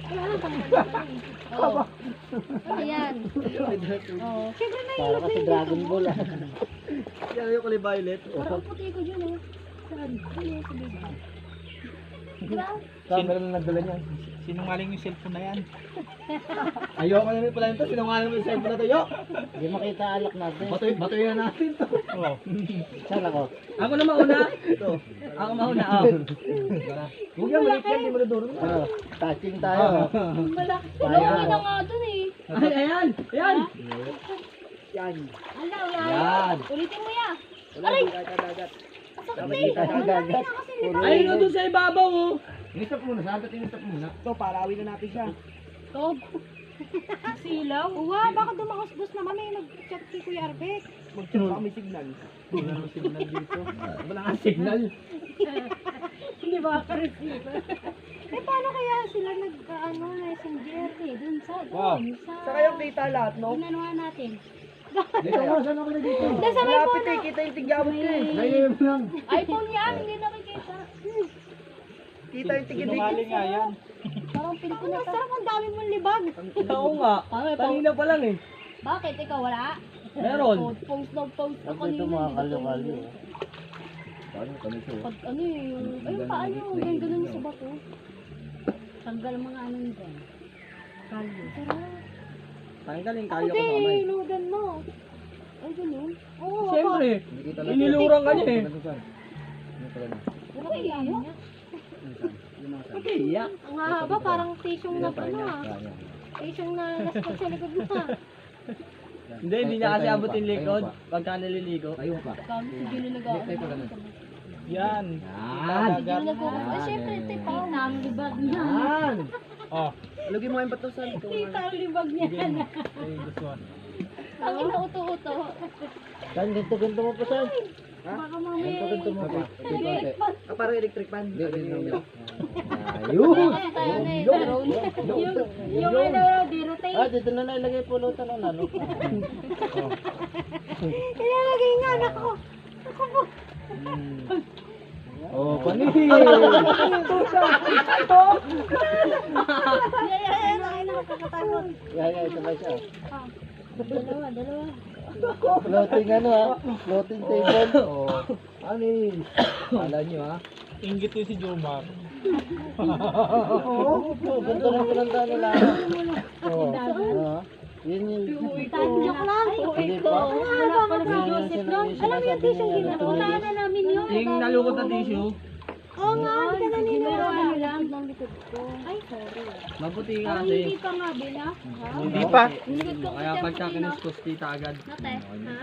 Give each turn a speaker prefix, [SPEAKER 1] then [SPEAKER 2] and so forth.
[SPEAKER 1] Wala lang tanggal. Oo. Ayan. Oo. Siyempre na
[SPEAKER 2] Para kasi Dragon Ball ah.
[SPEAKER 3] Yan yung kulay violet.
[SPEAKER 1] Parang puti ko dyan eh. Saan? Ano sa bigla? Diba?
[SPEAKER 3] Camera na nagdala niyan.
[SPEAKER 4] Sinungaling yung cellphone na yan.
[SPEAKER 3] Ayoko na rin pala ito. Sinungaling mo yung cellphone na tayo.
[SPEAKER 2] Hindi makita alak natin.
[SPEAKER 3] Batoy na natin to.
[SPEAKER 4] Oo.
[SPEAKER 2] Saan ako?
[SPEAKER 3] Ako na mauna. Ito. Ako mauna. Huwag yan, maliit yan. Di maluduro na.
[SPEAKER 2] Ano? Touching tayo.
[SPEAKER 1] Malaki.
[SPEAKER 2] Kaya.
[SPEAKER 1] Malaki na nga dun eh.
[SPEAKER 3] Ay, ayan. Ayan.
[SPEAKER 2] Yan.
[SPEAKER 1] Ala, wala.
[SPEAKER 3] Yan.
[SPEAKER 1] Ulitin mo yan.
[SPEAKER 3] Aray. Dagat.
[SPEAKER 1] Sakti.
[SPEAKER 2] Dagat.
[SPEAKER 3] Ayun o doon sa ibabaw oh. Inistop muna. Saan ito inistop muna? Ito, parawin na natin siya.
[SPEAKER 1] Tog. Silaw. Uwa, baka dumakos-dos naman may nag-chat si Kuya Arbek.
[SPEAKER 3] Mag-chat pa kami signal. Wala nang signal dito. Wala nga signal.
[SPEAKER 1] Hindi ba ka-receive? Eh, paano kaya sila messenger eh? Dun sa,
[SPEAKER 4] Wow.
[SPEAKER 1] sa...
[SPEAKER 3] Sa kayong data lahat, no?
[SPEAKER 1] Ginanuhan natin.
[SPEAKER 3] Dito nga, saan ako na dito?
[SPEAKER 1] Nasa may
[SPEAKER 3] Malapit
[SPEAKER 1] phone,
[SPEAKER 3] eh, kita yung tigyawat ko eh.
[SPEAKER 2] Ngayon mo lang.
[SPEAKER 1] iPhone yan, hindi nakikita.
[SPEAKER 3] Kita yung tigidig.
[SPEAKER 4] Sinungaling nga yan.
[SPEAKER 1] Parang pinto na sarap, ang dami mong libag.
[SPEAKER 3] Oo nga. Kanina pa lang eh.
[SPEAKER 1] Bakit? Ikaw wala?
[SPEAKER 3] Meron.
[SPEAKER 1] Post na post
[SPEAKER 2] Pag
[SPEAKER 1] ako
[SPEAKER 2] ito mga kalyo-kalyo.
[SPEAKER 1] Pag ano eh, ayun pa ano, ganun sa bato. Tanggal ang mga ano nito. Kalyo.
[SPEAKER 3] Tanggalin
[SPEAKER 1] Ako
[SPEAKER 3] kayo ko
[SPEAKER 1] din,
[SPEAKER 3] mamay.
[SPEAKER 1] ilugan mo. Ay, ganun? Oo,
[SPEAKER 3] Siyempre, inilurang ka niya eh.
[SPEAKER 1] Ano kaya yun?
[SPEAKER 3] Iyak.
[SPEAKER 1] Ang haba, parang tisyong na ano ah. Tisyong na naspag sa likod mo ah.
[SPEAKER 3] Hindi niya kasi abot yung likod. Pagka naliligo. Ayun pa.
[SPEAKER 1] Kami, hindi na nag-ano.
[SPEAKER 4] Yan.
[SPEAKER 1] Hindi na nag-ano. Ay, syempre, ito pa. Ang libag niya.
[SPEAKER 3] Yan.
[SPEAKER 4] Oh.
[SPEAKER 3] Lugin mo yung bato sa ito.
[SPEAKER 1] Kita ang libag niya.
[SPEAKER 4] Ay, this one.
[SPEAKER 1] Ang ina-uto-uto.
[SPEAKER 2] Saan? Ganto mo pa saan?
[SPEAKER 1] Baka mamaya
[SPEAKER 2] Ganto mo pa.
[SPEAKER 3] Parang electric fan.
[SPEAKER 2] Ayun.
[SPEAKER 1] Yung ano, di-rotate.
[SPEAKER 2] Ah, dito na nailagay pulutan ng lalo.
[SPEAKER 1] Ilalagay nga, nako. Ako po.
[SPEAKER 2] Oh, panis.
[SPEAKER 1] Ay, nakakatakot.
[SPEAKER 2] Yan, sabay siya.
[SPEAKER 1] Dalawa.
[SPEAKER 2] Floating ano ah. Floating table. Oh. Anis. Kala nyo ah.
[SPEAKER 4] Ingit yun si Jomar.
[SPEAKER 2] Oo. Ganito lang pinanda nila. Oo. Yun yung...
[SPEAKER 1] Joke lang.
[SPEAKER 2] Hindi pa.
[SPEAKER 1] Wala pala si Joseph doon. Alam mo yung tissue ginawa? Wala na namin yun.
[SPEAKER 3] Yung nalukot na tissue.
[SPEAKER 1] Oo nga, hindi ka naniniwala lang. Ng likod ko. Ay, sorry.
[SPEAKER 3] Mabuti nga
[SPEAKER 1] Parang
[SPEAKER 3] kasi.
[SPEAKER 1] hindi pa nga bila.
[SPEAKER 4] Hindi pa.
[SPEAKER 3] Kaya pagka kinuskus kita agad.
[SPEAKER 1] Nate, ha?